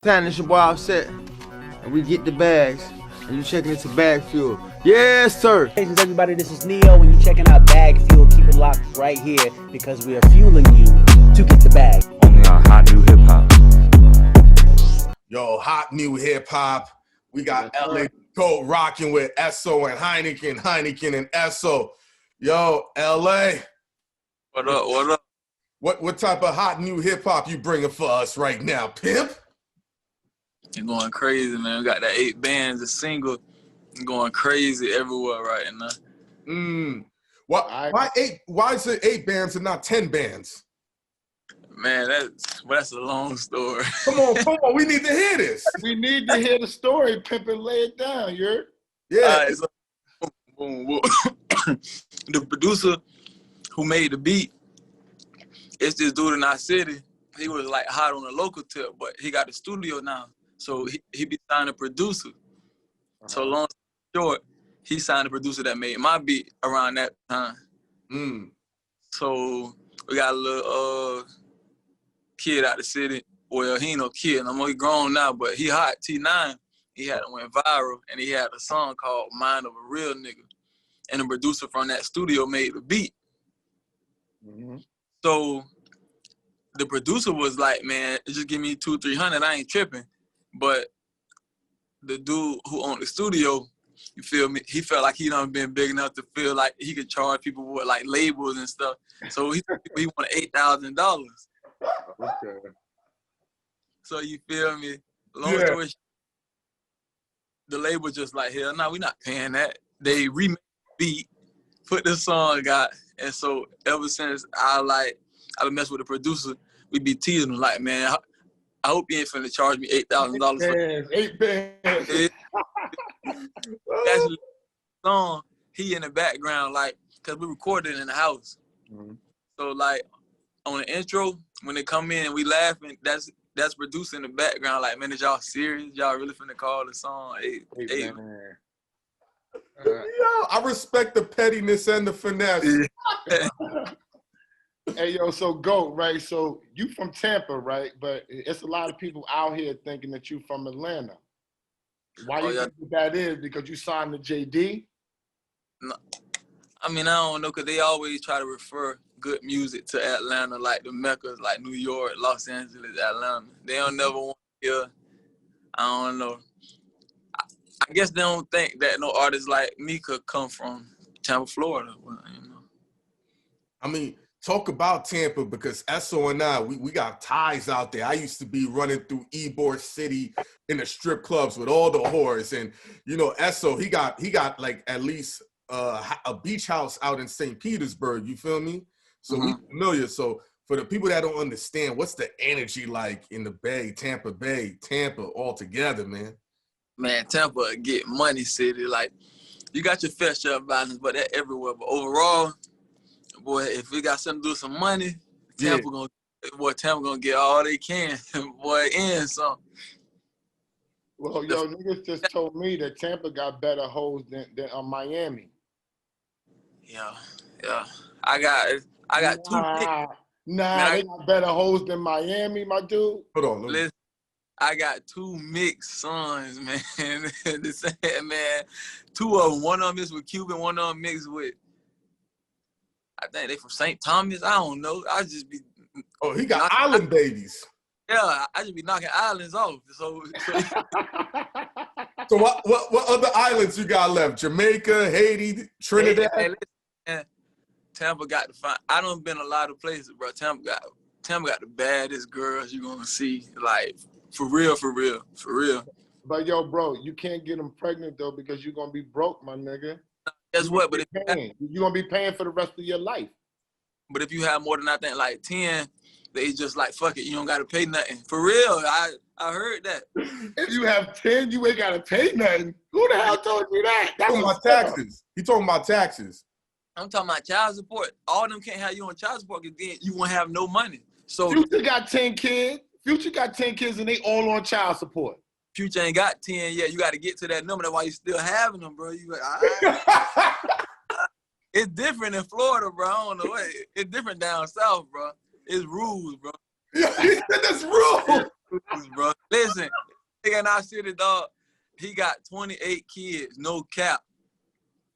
Time, it's your boy Offset, and we get the bags, and you checking into BagFuel. Yes, sir. Hey, everybody, this is Neo. When you're checking out BagFuel, keep it locked right here because we are fueling you to get the bag. Only on Hot New Hip Hop. Yo, Hot New Hip Hop. We got LA Goat rocking with Esso and Heineken and Esso. Yo, LA. What up? What up? What type of hot new hip hop you bringing for us right now, pimp? You're going crazy, man. We got that 8 bands, a single, going crazy everywhere right now. Why 8? Why is it 8 bands and not 10 bands? Man, that's a long story. Come on, we need to hear this. We need to hear the story, pimp, and lay it down, you're? Yeah. So, boom, boom. The producer who made the beat, it's this dude in our city. He was like hot on the local tip, but he got the studio now. So he be signing a producer. So long story short, he signed a producer that made my beat around that time. So we got a little kid out the city. Well, he ain't no kid. I'm only grown now, but he hot, T9. He had went viral, and he had a song called Mind of a Real Nigga. And the producer from that studio made the beat. So the producer was like, man, just give me $200-300, I ain't tripping. But the dude who owned the studio, you feel me, he felt like he done been big enough to feel like he could charge people with like labels and stuff. So he wanted $8,000. Okay. So you feel me? Long story short, the label just like, hell no, we not paying that. They remade the beat, put the song out, and so ever since I been messing with the producer, we be teasing him like, man, I hope you ain't finna charge me $8,000 for 8 bands. That's the song. He in the background, like, cause we recorded in the house. So like on the intro, when they come in and we laughing, that's producing in the background. Like, man, is y'all serious? Y'all really finna call the song 8 8 Yo, I respect the pettiness and the finesse. Hey, yo, so GOAT, right? So you from Tampa, right? But it's a lot of people out here thinking that you from Atlanta. Why you think that is? Because you signed to JD? No, I mean, I don't know, cause they always try to refer good music to Atlanta, like the Meccas, like New York, Los Angeles, Atlanta. They don't never want to hear, I don't know. I guess they don't think that no artist like me could come from Tampa, Florida. Well, you know. I mean, talk about Tampa, because Esso and I, we got ties out there. I used to be running through Ybor City in the strip clubs with all the whores. And, you know, Esso, he got like at least a beach house out in St. Petersburg, you feel me? So we familiar. So for the people that don't understand, what's the energy like in the Bay, Tampa all together, man? Man, Tampa get money city. Like, you got your fair share of violence, but that everywhere. But overall, boy, if we got something to do with some money, Tampa gonna get all they can. Boy, and some. Well, yo, niggas just told me that Tampa got better hoes than Miami. Yeah. I got 2 picks. Nah, they got better hoes than Miami, my dude. Hold on. Listen, I got 2 mixed sons, man. Man, 2 of them. One of them is with Cuban, one of them mixed with, I think they from St. Thomas. I don't know. I just be. Oh, he got island babies. Yeah, I just be knocking islands off. So So what other islands you got left? Jamaica, Haiti, Trinidad? Hey, listen, Tampa got to find. I done been a lot of places, bro. Tampa got the baddest girls you gonna see. Like, for real. But yo, bro, you can't get them pregnant though because you're gonna be broke, my nigga. Guess what? But you're gonna be paying for the rest of your life. But if you have more than, I think, like 10, they just like, fuck it, you don't gotta pay nothing. For real, I heard that. If you have 10, you ain't gotta pay nothing. Who the hell told you that? That's talking about taxes. He talking about taxes. I'm talking about child support. All of them can't have you on child support because then you won't have no money. So Future got 10 kids. Future got 10 kids and they all on child support. Future ain't got 10 yet. You got to get to that number. That's why you still having them, bro. You like, all right. It's different in Florida, bro. I don't know. It's different down south, bro. It's rules, bro. Yeah, he said that's rules. bro. Listen, nigga in our city, dog, he got 28 kids, no cap.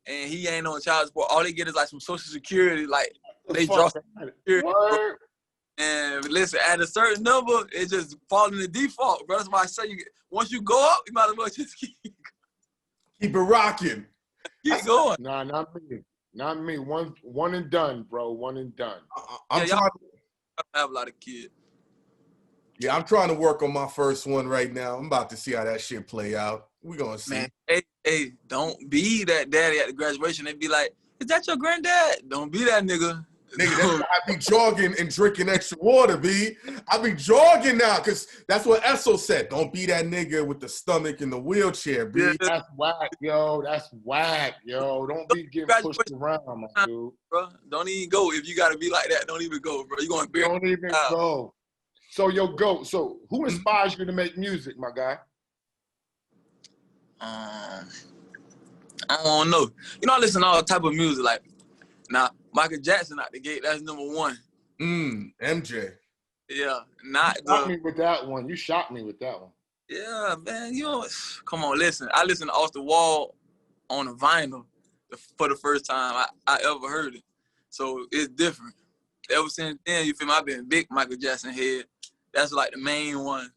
And he ain't on child support. All they get is like some social security, like they draw security. Word. And listen, at a certain number, it just falls in the default, bro. That's why I say once you go up, you might as well just keep it rocking. Keep going. Nah, not me. Not me. One and done, bro. One and done. I'm trying to have a lot of kids. Yeah, I'm trying to work on my first one right now. I'm about to see how that shit play out. We gonna see. Man, hey, don't be that daddy at the graduation. They be like, "Is that your granddad?" Don't be that nigga. Nigga, that's why I be jogging and drinking extra water, B. I be jogging now, because that's what Esso said. Don't be that nigga with the stomach in the wheelchair, B. Yeah. That's whack, yo. That's whack, yo. Don't be getting pushed around, my dude. Bro, don't even go. If you gotta be like that, don't even go, bro. You gonna be Don't even go. So, so who inspires you to make music, my guy? I don't know. You know, I listen to all type of music. Like, now, Michael Jackson out the gate, that's number one. MJ. Yeah, not you shot me with that one. You shot me with that one. Yeah, man. You know, come on, listen. I listened to Off the Wall on a vinyl for the first time I ever heard it. So it's different. Ever since then, you feel me? I've been a big Michael Jackson head. That's like the main one.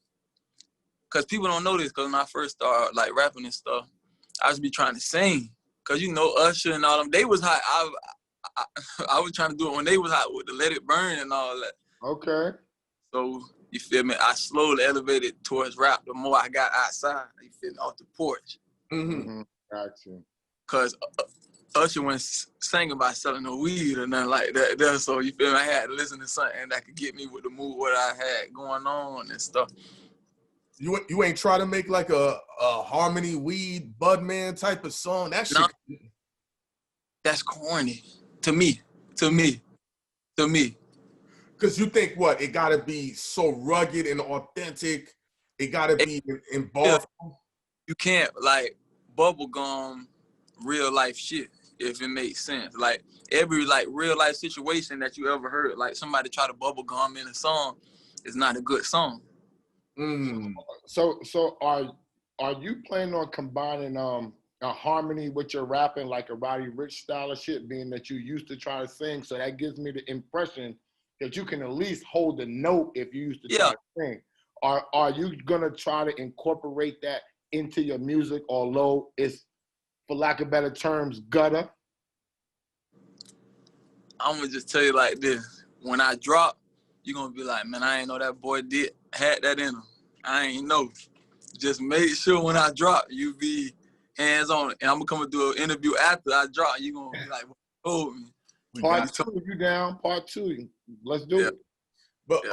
Cause people don't know this. Cause when I first started like rapping and stuff, I was be trying to sing. Cause you know Usher and all them, they was hot. I was trying to do it when they was hot with the Let It Burn and all that. Okay. So you feel me? I slowly elevated towards rap. The more I got outside, you feel me, off the porch. Gotcha. Cause Usher wasn't singing about selling no weed or nothing like that. So you feel me? I had to listen to something that could get me with the mood, what I had going on and stuff. You ain't try to make like a Harmony Weed Budman type of song? That shit. No, that's corny to me. Because you think what? It gotta be so rugged and authentic. It gotta be involved. You can't like bubblegum real life shit if it makes sense. Like every like real life situation that you ever heard, like somebody try to bubblegum in a song is not a good song. So are you planning on combining a harmony with your rapping, like a Roddy Ricch style of shit, being that you used to try to sing? So that gives me the impression that you can at least hold the note if you used to try to sing. Are you gonna try to incorporate that into your music, although it's, for lack of better terms, gutter? I'm gonna just tell you like this: when I drop, you're gonna be like, man, I ain't know that boy had that in him. I ain't know. Just make sure when I drop, you be hands on it. And I'm gonna come and do an interview after I drop. You gonna be like, oh, Part two, you down? Part two, let's do it. But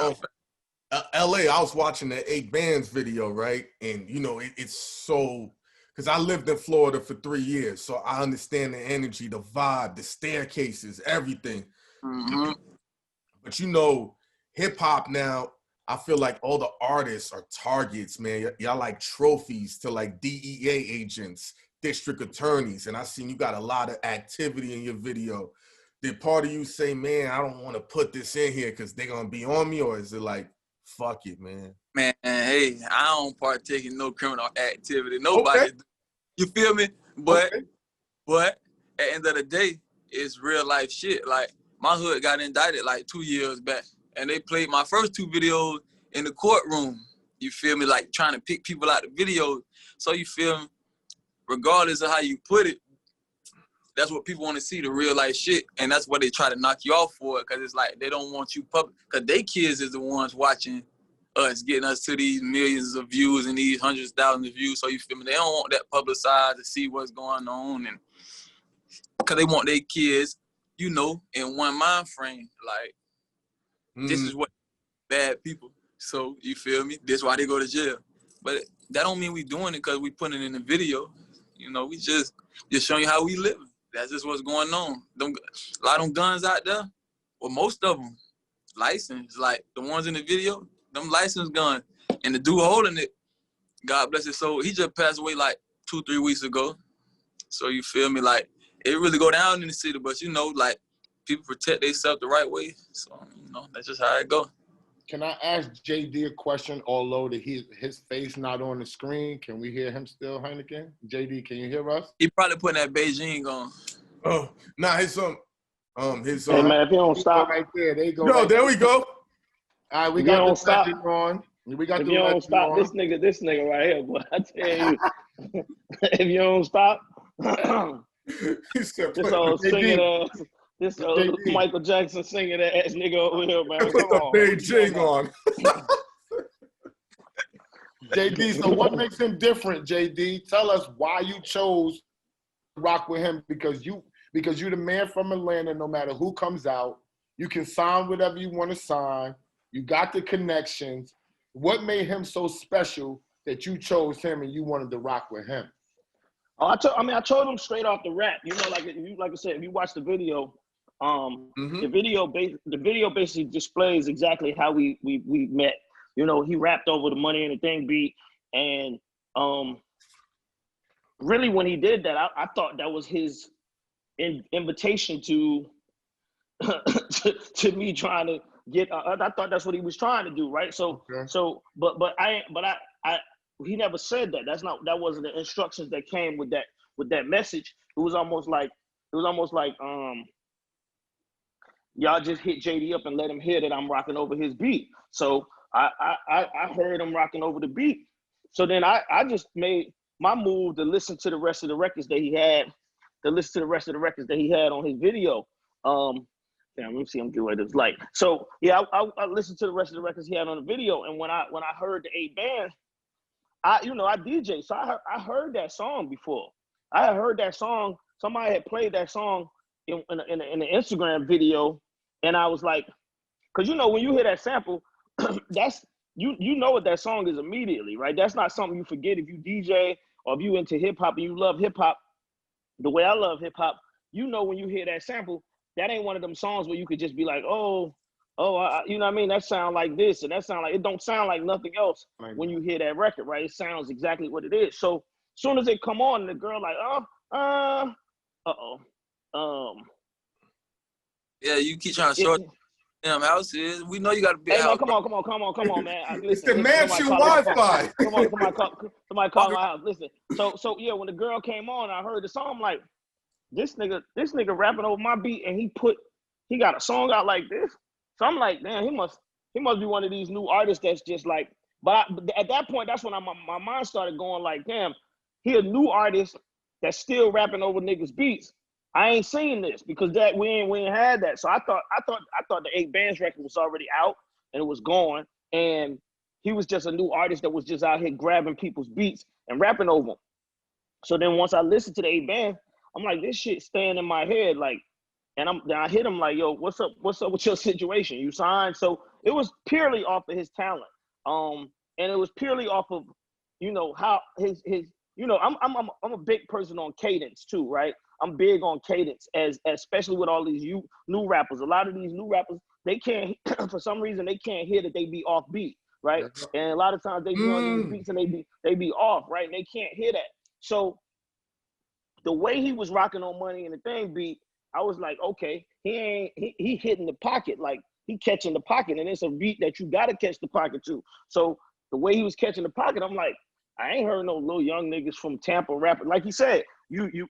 LA, I was watching the 8 Bands video, right? And you know, it's so, because I lived in Florida for 3 years, so I understand the energy, the vibe, the staircases, everything. But you know, hip hop now, I feel like all the artists are targets, man. Y'all like trophies to like DEA agents, district attorneys. And I seen you got a lot of activity in your video. Did part of you say, man, I don't want to put this in here because they're going to be on me? Or is it like, fuck it, man? Man, hey, I don't partake in no criminal activity. Nobody. Okay. You feel me? But at the end of the day, it's real life shit. Like, my hood got indicted like 2 years back. And they played my first 2 videos in the courtroom. You feel me? Like trying to pick people out the videos. So you feel me? Regardless of how you put it, that's what people want to see, the real life shit. And that's what they try to knock you off for. Because it's like they don't want you public. Because they kids is the ones watching us, getting us to these millions of views and these hundreds of thousands of views. So you feel me? They don't want that publicized to see what's going on. And because they want their kids, you know, in one mind frame. Like, this is what bad people. So you feel me? This is why they go to jail. But that don't mean we doing it because we putting it in the video. You know, we just showing you how we live. That's just what's going on. A lot of them guns out there, well, most of them licensed. Like the ones in the video, them licensed guns. And the dude holding it, God bless his soul, he just passed away like 2-3 weeks ago. So you feel me? Like it really go down in the city, but you know, like people protect themselves the right way. So, you know, that's just how it go. Can I ask JD a question? Although his face not on the screen, can we hear him still, Heineken? JD, can you hear us? He probably putting that Beijing on. Oh, nah, his Hey man, if you don't stop, right there, they go. Yo, right there we go. All right, we if you got don't the stop, legend on. We got if the you don't legend stop, on. this nigga right here, boy. I tell you, if you don't stop, He said, this put old JD. singing ass, this old JD. Michael Jackson singing ass nigga over here, man. the Come on. Beijing on. JD, so what makes him different, JD? Tell us why you chose to rock with him, because you're the man from Atlanta. No matter who comes out, you can sign whatever you want to sign. You got the connections. What made him so special that you chose him and you wanted to rock with him? Oh, I told him straight off the rap. You know, like I said, if you watch the video, the video basically displays exactly how we met. You know, he rapped over the Money and the Thing beat, and really when he did that, I thought that was his invitation to to me trying to get. I thought that's what he was trying to do, right? So Okay. but he never said that. That wasn't the instructions that came with that message. It was almost like y'all just hit JD up and let him hear that I'm rocking over his beat. So I heard him rocking over the beat. So then I just made my move to listen to the rest of the records that he had, on his video. Damn, let me see. I'm getting ready to like. So yeah, I listened to the rest of the records he had on the video, and when I heard the 8 band, I DJ, so I heard that song before. I had heard that song. Somebody had played that song in the Instagram video, and I was like, because when you hear that sample, that's you know what that song is immediately, right? That's not something you forget if you DJ or if you into hip hop and you love hip hop the way I love hip hop. When you hear that sample, that ain't one of them songs where you could just be like, you know what I mean? That sound like this, and that sound like, it don't sound like nothing else when you hear that record, right? It sounds exactly what it is. So as soon as it come on, the girl like, Yeah, you keep trying to short damn houses. We know you got to be hey out. Man, come on, man. It's the mansion Wi-Fi. Somebody call my house. Listen. So yeah, when the girl came on, I heard the song. I'm like, this nigga rapping over my beat, and he got a song out like this. So I'm like, damn, he must be one of these new artists that's just like. But at that point, that's when my mind started going like, damn, he a new artist that's still rapping over niggas' beats. I ain't seen this because that we ain't had that. So I thought the 8 Bands record was already out and it was gone, and he was just a new artist that was just out here grabbing people's beats and rapping over them. So then once I listened to the 8 Band, I'm like, this shit staying in my head, like, and I hit him like, yo, what's up with your situation? You signed? So it was purely off of his talent, and it was purely off of, how his. I'm a big person on cadence too, right? I'm big on cadence, especially with all these new rappers. A lot of these new rappers, they can't, for some reason, they can't hear that they be off beat, right? And a lot of times they be on these beats and they be off, right? And they can't hear that. So the way he was rocking on Money and the Thing beat, I was like, okay, he hitting the pocket, like he catching the pocket, and it's a beat that you gotta catch the pocket too. So the way he was catching the pocket, I'm like, I ain't heard no little young niggas from Tampa rapping. Like he said,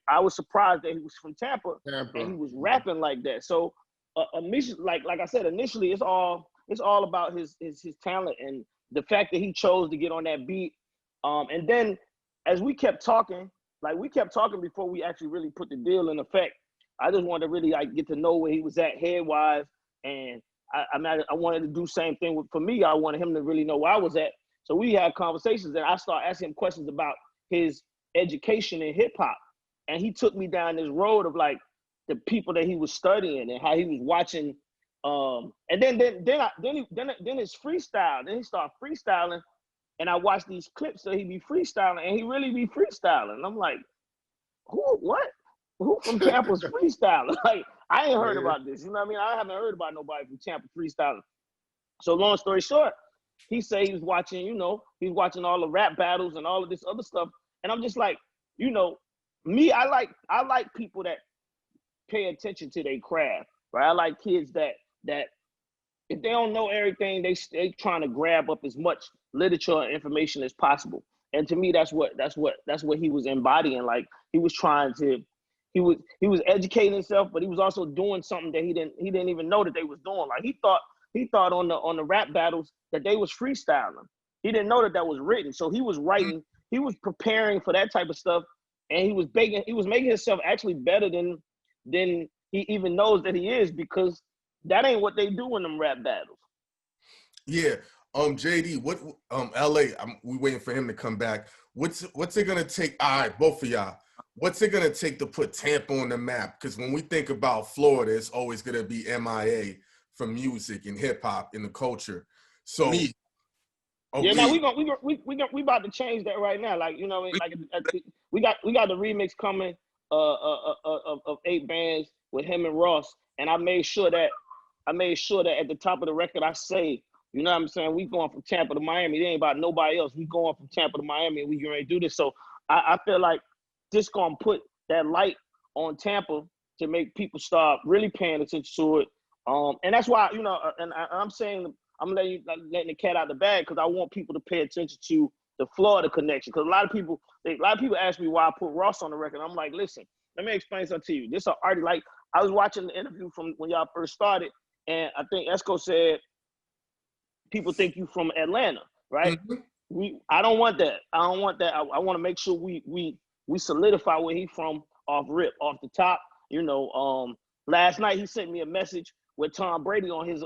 I was surprised that he was from Tampa. And he was rapping like that. So initially, like I said, initially it's all about his talent and the fact that he chose to get on that beat. And then as we kept talking before we actually really put the deal in effect. I just wanted to really get to know where he was at head wise, and I wanted to do the same thing for me. I wanted him to really know where I was at. So we had conversations, and I started asking him questions about his education in hip hop, and he took me down this road of like the people that he was studying and how he was watching. And then his freestyle. Then he started freestyling, and I watched these clips that he be freestyling, and he really be freestyling. And I'm like, who from Tampa's freestyling? Like, I ain't heard about this. You know what I mean? I haven't heard about nobody from Tampa freestyling. So long story short, he said he was watching, he's watching all the rap battles and all of this other stuff. And I'm just like, me, I like people that pay attention to their craft, right? I like kids that if they don't know everything, they trying to grab up as much literature and information as possible. And to me, that's what he was embodying. Like he was trying to, he was educating himself, but he was also doing something that he didn't even know that they was doing. Like he thought on the rap battles that they was freestyling. He didn't know that was written. So he was writing, he was preparing for that type of stuff, and he was making himself actually better than he even knows that he is, because that ain't what they do in them rap battles. Yeah. JD, what LA, we waiting for him to come back. What's it gonna take? All right, both of y'all. What's it gonna take to put Tampa on the map? Because when we think about Florida, it's always gonna be MIA for music and hip hop in the culture. So Me. Yeah, now we about to change that right now. Like, you know, like we got the remix coming of 8 bands with him and Ross, and I made sure that at the top of the record I say, you know what I'm saying, we going from Tampa to Miami. It ain't about nobody else. We going from Tampa to Miami, and we going to do this. So I feel like this gonna put that light on Tampa to make people start really paying attention to it. And that's why, you know, and I'm saying, I'm letting the cat out the bag, because I want people to pay attention to the Florida connection. Because a lot of people ask me why I put Ross on the record. I'm like, listen, let me explain something to you. This is already, like, I was watching the interview from when y'all first started, and I think Esco said, people think you from Atlanta, right? Mm-hmm. I don't want that. I want to make sure we solidify where he from off the top. You know, last night he sent me a message with Tom Brady on his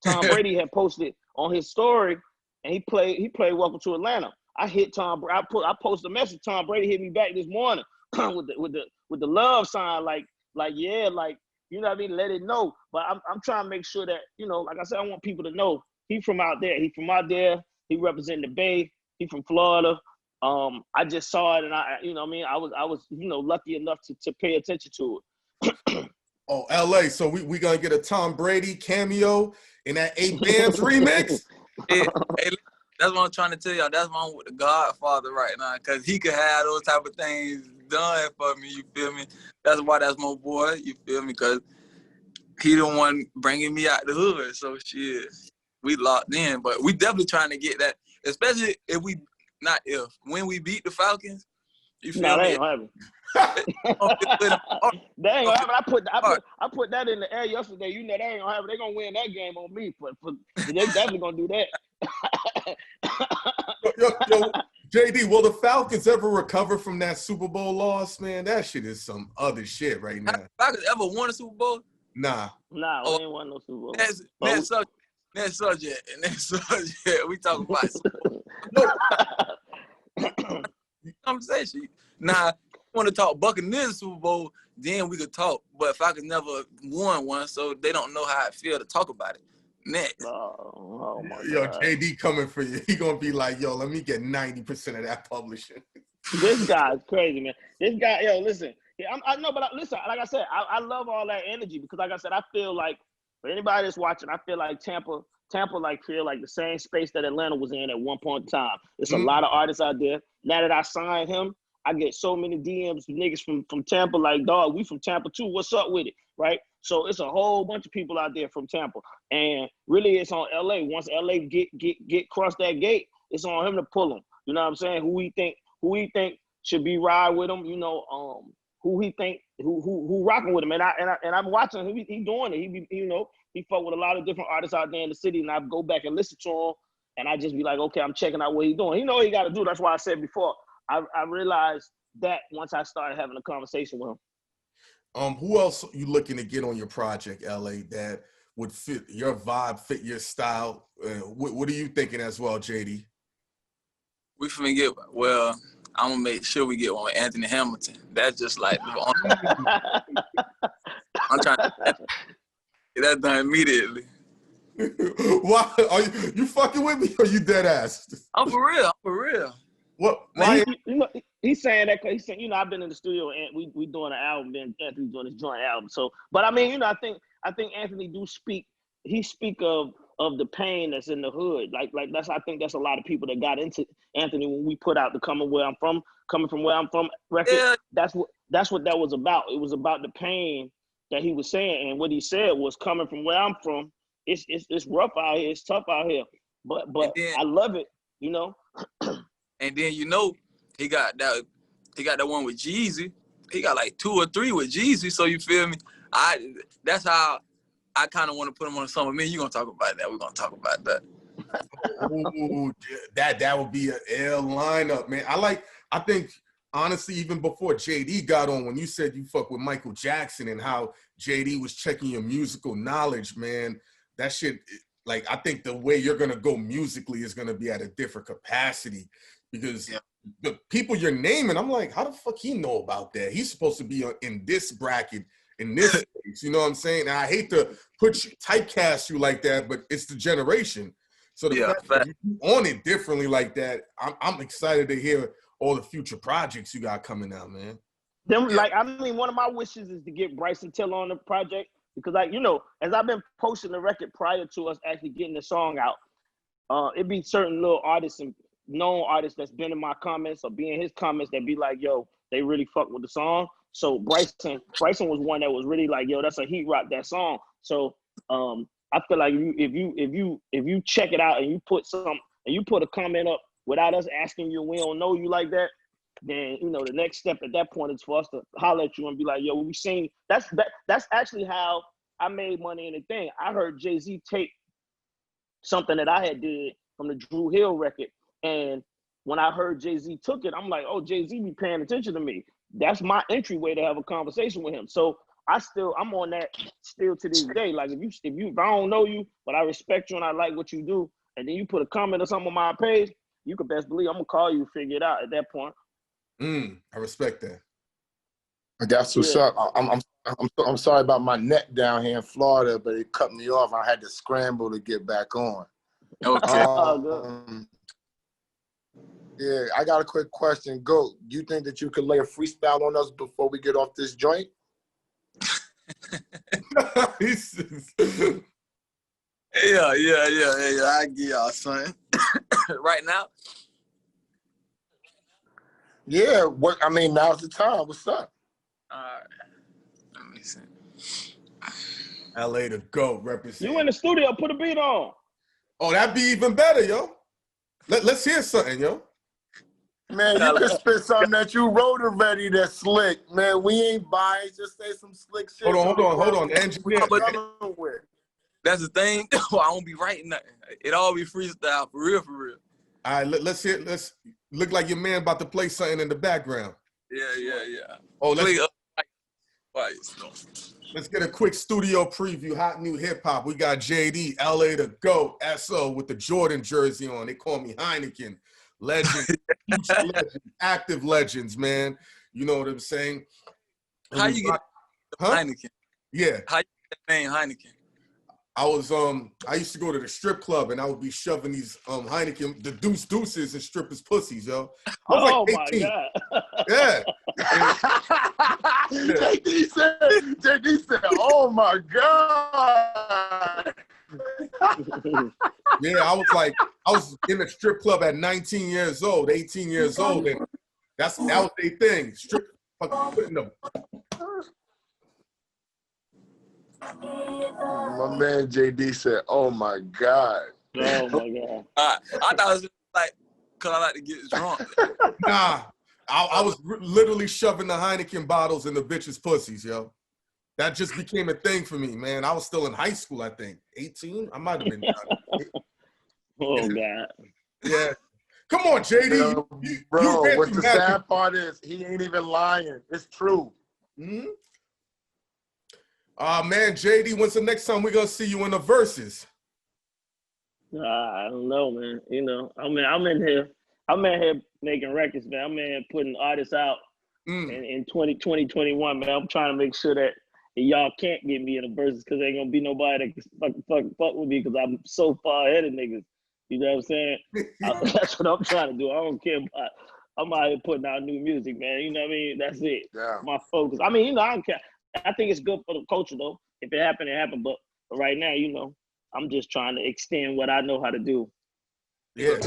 Tom Brady had posted on his story, and he played Welcome to Atlanta. I hit Tom. I posted a message. Tom Brady hit me back this morning with the love sign, like yeah, like, you know what I mean, let it know. But I'm trying to make sure that, you know, like I said, I want people to know he from out there. He from out there. He representing the Bay. He from Florida. I just saw it, and you know what I mean, I was you know, lucky enough to pay attention to it. Oh, LA. So we gonna get a Tom Brady cameo in that 8 Bands remix? Hey, that's what I'm trying to tell y'all. That's why I'm with the Godfather right now, because he could have those type of things done for me, you feel me? That's why that's my boy, you feel me? Because he the one bringing me out the hood. So shit, we locked in. But we definitely trying to get that, especially when we beat the Falcons, you feel me? That ain't gonna happen. That ain't gonna happen. I put that in the air yesterday. You know that ain't gonna happen. They gonna win that game on me, but they definitely gonna do that. yo, JD, will the Falcons ever recover from that Super Bowl loss, man? That shit is some other shit right now. Falcons ever won a Super Bowl? Nah, we ain't won no Super Bowl. Next subject. We talking about Super Bowl. Conversation. Nah, want to talk Buccaneers Super Bowl, then we could talk. But Falcons never won one, so they don't know how it feel to talk about it. Next. Oh my yo, God. JD coming for you. He gonna be like, yo, let me get 90% of that publishing. This guy's crazy, man. This guy, yo, listen. I know, but listen, like I said, I love all that energy, because, like I said, I feel like for anybody that's watching, I feel like Tampa like feel like the same space that Atlanta was in at one point in time. There's a lot of artists out there. Now that I signed him, I get so many DMs from niggas from Tampa, like, dog, we from Tampa too. What's up with it, right? So it's a whole bunch of people out there from Tampa, and really it's on LA. Once LA get cross that gate, it's on him to pull them. You know what I'm saying? Who he think should be ride with him? You know, who he think who rocking with him, and I'm watching him. He doing it. He fuck with a lot of different artists out there in the city, and I go back and listen to him, and I just be like, okay, I'm checking out what he's doing. He know what he got to do. That's why I said before. I realized that once I started having a conversation with him. Who else are you looking to get on your project, LA, that would fit your vibe, fit your style? What are you thinking as well, JD? We finna get, well, I'm gonna make sure we get one with Anthony Hamilton. That's just like the only I'm trying to get that done immediately. Why are you fucking with me, or you dead ass? I'm for real. What? Why? He's saying that because he's saying, you know, I've been in the studio and we doing an album, and Anthony's doing his joint album. So, but I mean, you know, I think Anthony do speak. He speak of the pain that's in the hood. Like I think that's a lot of people that got into Anthony when we put out the coming from where I'm from record. Yeah. That's what that was about. It was about the pain that he was saying, and what he said was, coming from where I'm from it's rough out here. It's tough out here. But then, I love it, you know. And then he got that one with Jeezy. He got like 2 or 3 with Jeezy. So you feel me? That's how I kind of want to put him on the song with me. You gonna talk about that? We're gonna talk about that. Ooh, that would be an L lineup, man. I think honestly, even before JD got on, when you said you fuck with Michael Jackson and how JD was checking your musical knowledge, man, that shit, like, I think the way you're gonna go musically is gonna be at a different capacity, because the people you're naming, I'm like, how the fuck he know about that? He's supposed to be in this bracket, in this space, you know what I'm saying? And I hate to typecast you like that, but it's the generation. So the fact that you on it differently like that, I'm excited to hear all the future projects you got coming out, man. Like, I mean, one of my wishes is to get Bryson Tiller on the project, because, like, you know, as I've been posting the record prior to us actually getting the song out, it'd be certain little artists and known artists that's been in my comments or be in his comments that be like, yo, they really fuck with the song. So Bryson was one that was really like, yo, that's a heat rock, that song. So I feel like if you check it out and you put a comment up without us asking you, we don't know you like that, then, you know, the next step at that point is for us to holler at you and be like, yo, we seen that's actually how I made Money in the Thing. I heard Jay-Z take something that I had did from the Drew Hill record, and when I heard Jay-Z took it, I'm like, oh, Jay-Z be paying attention to me. That's my entryway to have a conversation with him. So I'm on that still to this day. Like, if I don't know you, but I respect you and I like what you do, and then you put a comment or something on my page, you can best believe I'm gonna call you, figure it out at that point. I respect that. That's what's up. I'm sorry about my net down here in Florida, but it cut me off. I had to scramble to get back on. Okay. Yeah, I got a quick question. Go. You think that you could lay a freestyle on us before we get off this joint? Yeah. I get y'all, son. Right now? Yeah. I mean, now's the time. What's up? All right. Let me see. LA to go, represent. You in the studio, put a beat on. Oh, that'd be even better, yo. Let's hear something, yo. Man, you can spit something that you wrote already that's slick. Man, we ain't biased. Just say some slick shit. Hold on. Engineer. That's the thing. I won't be writing nothing. It all be freestyle, for real. All right, let's look like your man about to play something in the background. Yeah. Oh, let's get a quick studio preview. Hot new hip hop. We got JD, LA to go, SO with the Jordan jersey on. They call me Heineken. Legend, future legend, active legends, man. You know what I'm saying? How you get Heineken? Yeah. How you get that name Heineken? I used to go to the strip club and I would be shoving these Heineken, the deuces and strippers' pussies, yo. I was like 18. My God. Yeah. JD said, oh my God. Yeah, I was in the strip club at 19 years old, 18 years old, and that was their thing. Strip fucking putting them. My man JD said, oh my God. Oh my God. I thought it was just like, cause I like to get drunk. Nah, I was literally shoving the Heineken bottles in the bitches' pussies, yo. That just became a thing for me, man. I was still in high school, I think. 18? I might have been. Oh, God. Yeah. Come on, JD. Bro, what the sad part is, he ain't even lying. It's true. Man, JD, when's the next time we're going to see you in the verses? I don't know, man. You know, I'm in here making records, man. I'm in here putting artists out in 2021, man. I'm trying to make sure that y'all can't get me in the verses because ain't gonna be nobody that can fuck with me because I'm so far ahead of niggas. You know what I'm saying? That's what I'm trying to do. I don't care about. I'm out here putting out new music, man. You know what I mean? That's it. Yeah. My focus. I mean, you know, I don't care. I think it's good for the culture though. If it happened, it happened. But right now, you know, I'm just trying to extend what I know how to do. Yeah.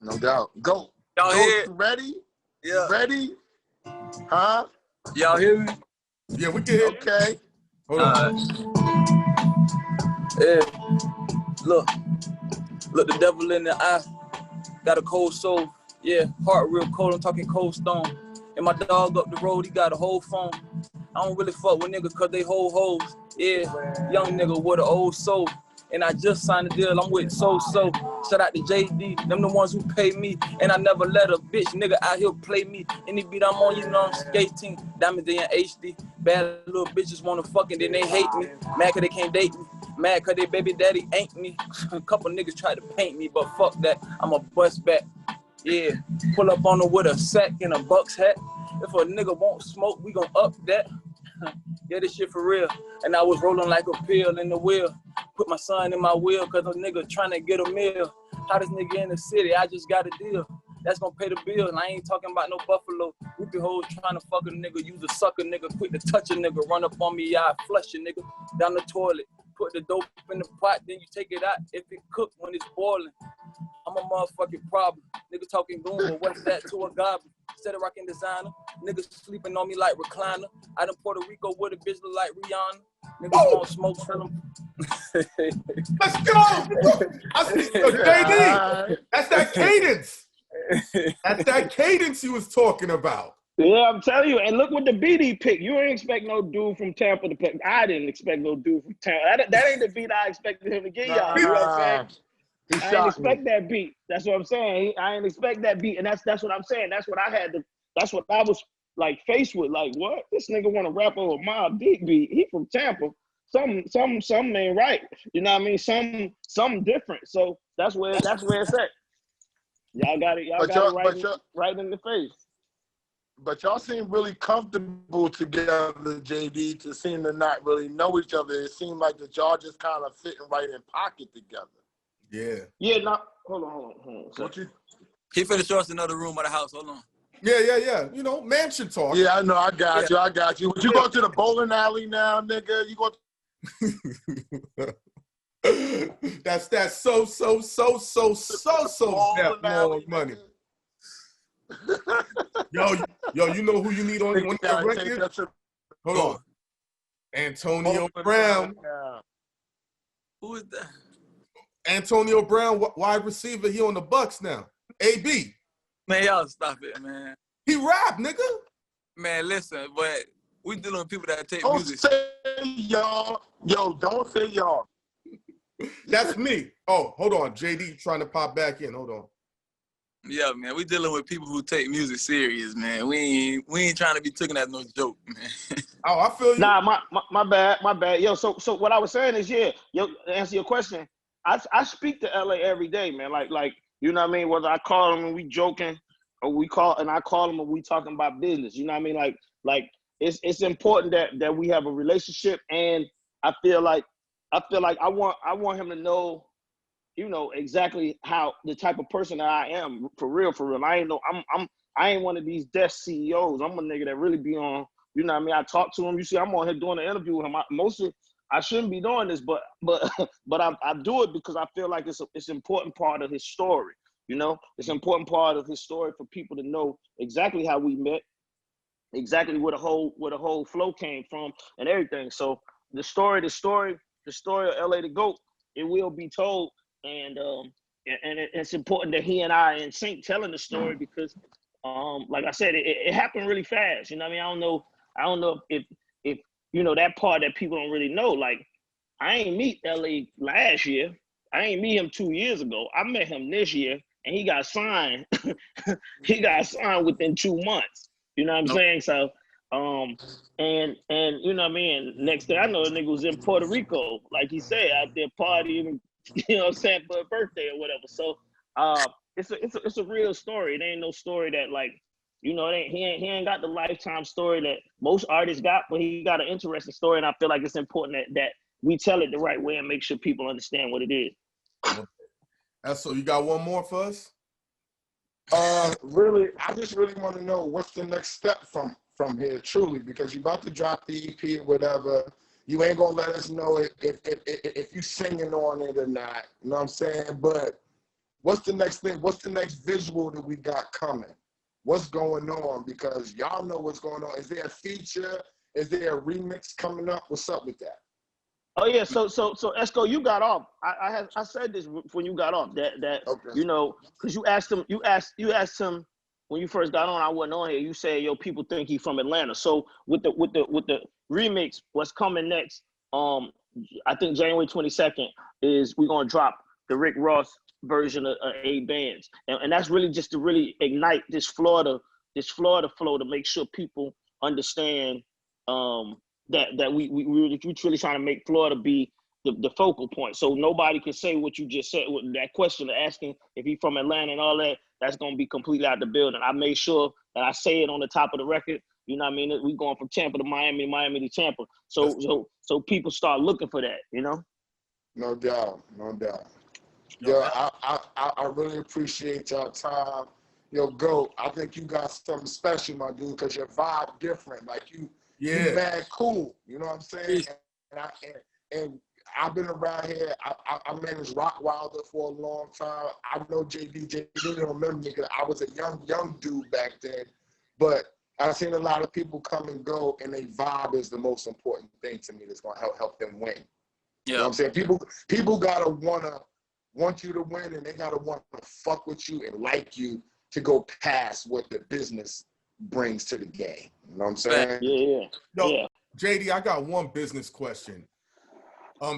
No doubt. Go. Y'all hear? Ready? Yeah. Ready? Huh? Y'all hear me? Yeah, we can hear. Okay. Hold on. Yeah. Look the devil in the eye. Got a cold soul. Yeah, heart real cold. I'm talking cold stone. And my dog up the road, he got a whole phone. I don't really fuck with niggas cause they whole hoes. Yeah, young nigga with an old soul. And I just signed a deal, I'm with So-So. Shout out to JD, them the ones who pay me. And I never let a bitch nigga out here play me. Any beat I'm on, you know I'm skating. Diamonds in HD. Bad little bitches wanna fuck and then they hate me. Mad cause they can't date me. Mad cause they baby daddy ain't me. A couple niggas tried to paint me, but fuck that, I'm a bust back. Yeah, pull up on her with a sack and a Bucks hat. If a nigga won't smoke, we gon' up that. Yeah, this shit for real. And I was rolling like a pill in the wheel. Put my son in my wheel cause a nigga trying to get a meal. Hottest nigga in the city, I just got a deal. That's gonna pay the bill, and I ain't talking about no buffalo. Whoopie hoes trying to fuck a nigga, use a sucker nigga, quick to touch a nigga, run up on me, yeah, I flush a nigga down the toilet. Put the dope in the pot, then you take it out if it cook when it's boiling. I'm a motherfucking problem. Niggas talking goon, but what's that to a goblin? Instead of rocking designer, niggas sleeping on me like recliner. I done Puerto Rico with a bitch look like Rihanna. Niggas won't smoke for them. Let's go! I see, JD, that's that cadence. That's that cadence you was talking about. Yeah, I'm telling you. And look what the beat he picked. You ain't expect no dude from Tampa to pick. I didn't expect no dude from Tampa. That ain't the beat I expected him to get y'all. You know what I'm saying? I didn't expect that beat. That's what I'm saying. I didn't expect that beat, and that's what I'm saying. That's what I had to. That's what I was like faced with. Like, what? This nigga want to rap over Mobb Deep beat. He from Tampa. Something ain't right. You know what I mean? Something different. So that's where it's at. Y'all got it. Y'all got it right in the face. But y'all seem really comfortable together, JD, to seem to not really know each other. It seemed like that y'all just kind of fitting right in pocket together. Yeah. Yeah, no, hold on. What you? He finna show us another room of the house, hold on. Yeah. You know, man should talk. Yeah, I know, I got you. Would you go to the bowling alley now, nigga? You go That's that so that long money. Yo, you know who you need on that record? Hold on. Antonio Brown. Who is that? Antonio Brown, wide receiver, he on the Bucks now. AB. Man, y'all stop it, man. He rap, nigga. Man, listen, but we dealing with people that take don't music. Say y'all. Yo, don't say y'all. That's me. Oh, hold on. JD trying to pop back in. Hold on. Yeah, man, we dealing with people who take music serious, man. We ain't trying to be taken as no joke, man. Oh, I feel you. Nah, my bad. Yo, so what I was saying is, to answer your question, I speak to LA every day, man. Like you know what I mean? Whether I call them and we joking, or I call them and we talking about business. You know what I mean? Like it's important that we have a relationship, and I feel like I want him to know, you know, exactly how the type of person that I am for real. I ain't one of these desk CEOs. I'm a nigga that really be on. You know what I mean? I talk to him. You see, I'm on here doing an interview with him. I shouldn't be doing this, but I do it because I feel like it's an important part of his story. You know, it's an important part of his story for people to know exactly how we met, exactly where the whole flow came from, and everything. So the story of LA the GOAT, it will be told, and it's important that he and I are in sync telling the story because, like I said, it happened really fast. You know what I mean? I don't know if you know that part that people don't really know. Like, I ain't meet LA last year. I ain't meet him 2 years ago. I met him this year, and he got signed. He got signed within 2 months. You know what I'm saying? So, and you know what I mean? Next thing I know, the nigga was in Puerto Rico, like he said, out there partying, you know what I'm saying, for a birthday or whatever. So, it's a real story. It ain't no story that, like, you know, he ain't got the lifetime story that most artists got, but he got an interesting story, and I feel like it's important that we tell it the right way and make sure people understand what it is. So you got one more for us? Really, I just really want to know what's the next step from here, truly, because you're about to drop the EP or whatever. You ain't gonna let us know if you singing on it or not. You know what I'm saying? But what's the next thing? What's the next visual that we got coming? What's going on? Because y'all know what's going on. Is there a feature? Is there a remix coming up? What's up with that? Oh yeah, so Esco, you got off. I said this when you got off that Okay. you know, because you asked him when you first got on. I wasn't on here. You said, yo, people think he from Atlanta. So with the remix, what's coming next? I think January 22nd is we're gonna drop the Rick Ross version of 8 bands, and that's really just to really ignite this Florida flow to make sure people understand that we truly trying to make Florida be the focal point. So nobody can say what you just said with that question of asking if he from Atlanta and all that. That's gonna be completely out the building. I made sure that I say it on the top of the record. You know what I mean? We going from Tampa to Miami, Miami to Tampa. So people start looking for that. You know? No doubt, no doubt. Yo, I really appreciate your time. Yo, GOAT, I think you got something special, my dude, because your vibe different. Like you mad cool. You know what I'm saying? And I've been around here. I managed Rockwilder for a long time. I know JD don't remember me because I was a young dude back then. But I've seen a lot of people come and go, and they vibe is the most important thing to me that's going to help them win. Yeah. You know what I'm saying? People got to want you to win, and they got to want to fuck with you and like you to go past what the business brings to the game. You know what I'm saying? Yeah. Yo, JD, I got one business question.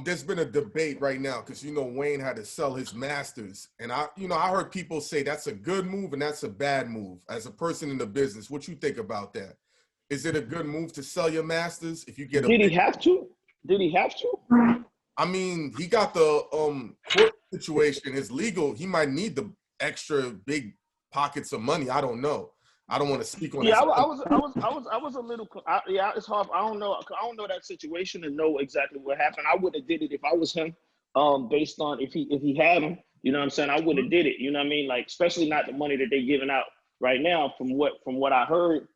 There's been a debate right now because Wayne had to sell his masters, and I heard people say that's a good move and that's a bad move. As a person in the business, what you think about that? Is it a good move to sell your masters if you get a? Did he have to? I mean, he got the court situation. His legal. He might need the extra big pockets of money. I don't know. I don't want to speak on. Yeah, I was a little. It's hard. I don't know that situation and know exactly what happened. I would have did it if I was him. Based on if he had him, you know what I'm saying. I would have did it. You know what I mean? Like especially not the money that they giving out right now. From what I heard,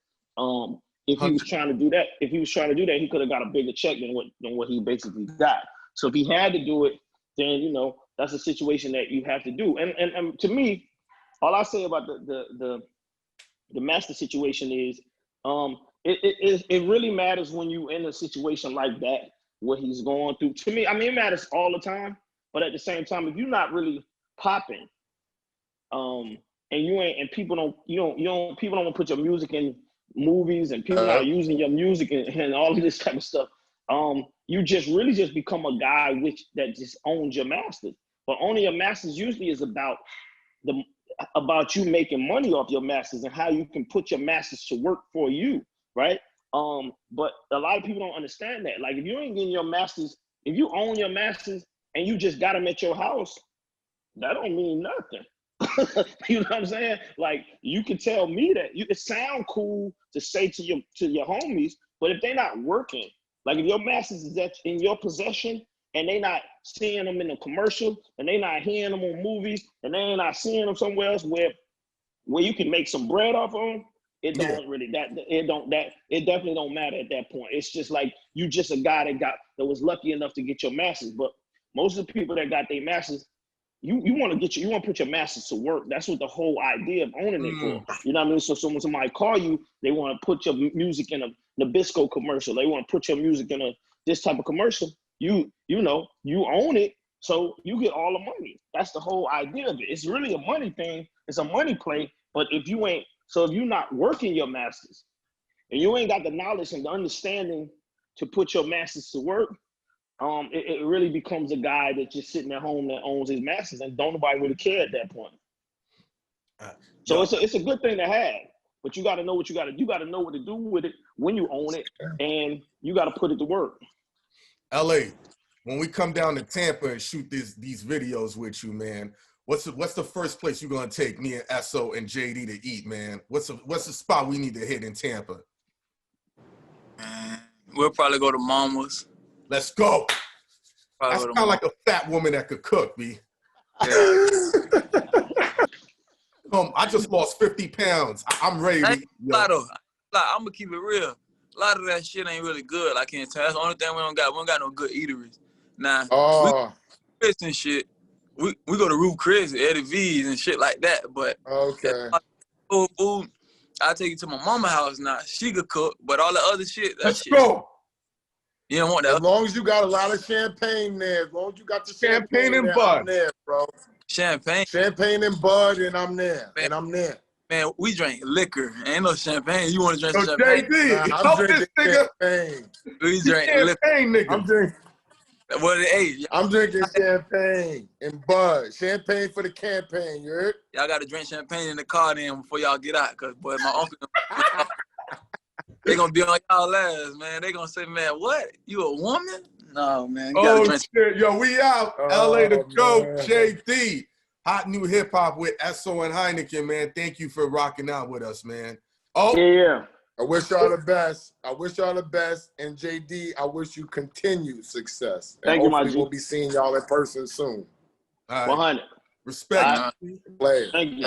if he was trying to do that, he could have got a bigger check than what he basically got. So if he had to do it, then that's a situation that you have to do. And to me, all I say about the master situation is it really matters when you in a situation like that, what he's going through. To me, I mean, it matters all the time, but at the same time, if you're not really popping, and people don't want to put your music in movies, and people are using your music and all of this type of stuff, you just become a guy that just owns your masters. But owning your masters usually is about you making money off your masters and how you can put your masters to work for you, right? But a lot of people don't understand that. Like if you ain't getting your masters, if you own your masters and you just got them at your house, that don't mean nothing. You know what I'm saying? Like you can tell me that it sound cool to say to your homies, but if they're not working, like if your masters is in your possession and they not seeing them in a commercial and they not hearing them on movies and they ain't not seeing them somewhere else where you can make some bread off of them, it definitely don't matter at that point. It's just like you just a guy that was lucky enough to get your masters. But most of the people that got their masters, you want to put your masters to work. That's what the whole idea of owning it for. You know what I mean? So when somebody call you, they want to put your music in a Nabisco commercial. They want to put your music in this type of commercial. You own it, so you get all the money. That's the whole idea of it. It's really a money thing. It's a money play. But if you're not working your masters and you ain't got the knowledge and the understanding to put your masters to work, it really becomes a guy that's just sitting at home that owns his masters and don't nobody really care at that point. So it's a good thing to have, but you got to know what you got to do. You got to know what to do with it when you own it, and you got to put it to work. LA, when we come down to Tampa and shoot these videos with you, man, what's the first place you're gonna take me and Esso and JD to eat, man? What's the spot we need to hit in Tampa? We'll probably go to Mama's. Let's go. That's kind of like a fat woman that could cook, B. Yeah. I just lost 50 pounds. I'm ready to eat. I'm gonna keep it real. A lot of that shit ain't really good. I can't tell. That's the only thing we don't got no good eateries. Nah, Chris and shit. We go to Roof Chris, Eddie V's and shit like that. But food, I'll take you to my mama house now. She could cook, but all the other shit, Let's go. You don't want that. As long as you got a lot of champagne there, as long as you got the champagne and there, bud. I'm there, bro. Champagne. Champagne and bud, and I'm there. Man. And I'm there. Man, we drink liquor. Ain't no champagne. You want to drink So champagne? JD, Nah, help I'm this drinking nigga. champagne. We drink liquor. Champagne nigga. I'm drinking. What? Hey, I'm drinking champagne and bud. Champagne for the campaign, you heard? y'all got to drink champagne in the car then before y'all get out. Cause boy, my uncle, they gonna be on y'all ass, man. They gonna say, man, what? You a woman? No, man. You gotta drink. Shit. Yo, we out. Oh, LA to go. man. JD. Hot new hip hop with Esso and Heineken, man. Thank you for rocking out with us, man. Oh, Yeah. I wish y'all the best. I wish y'all the best. And JD, I wish you continued success. And Thank you, my hopefully G. we'll be seeing y'all in person soon. all right. 100. Respect. Later. Thank you.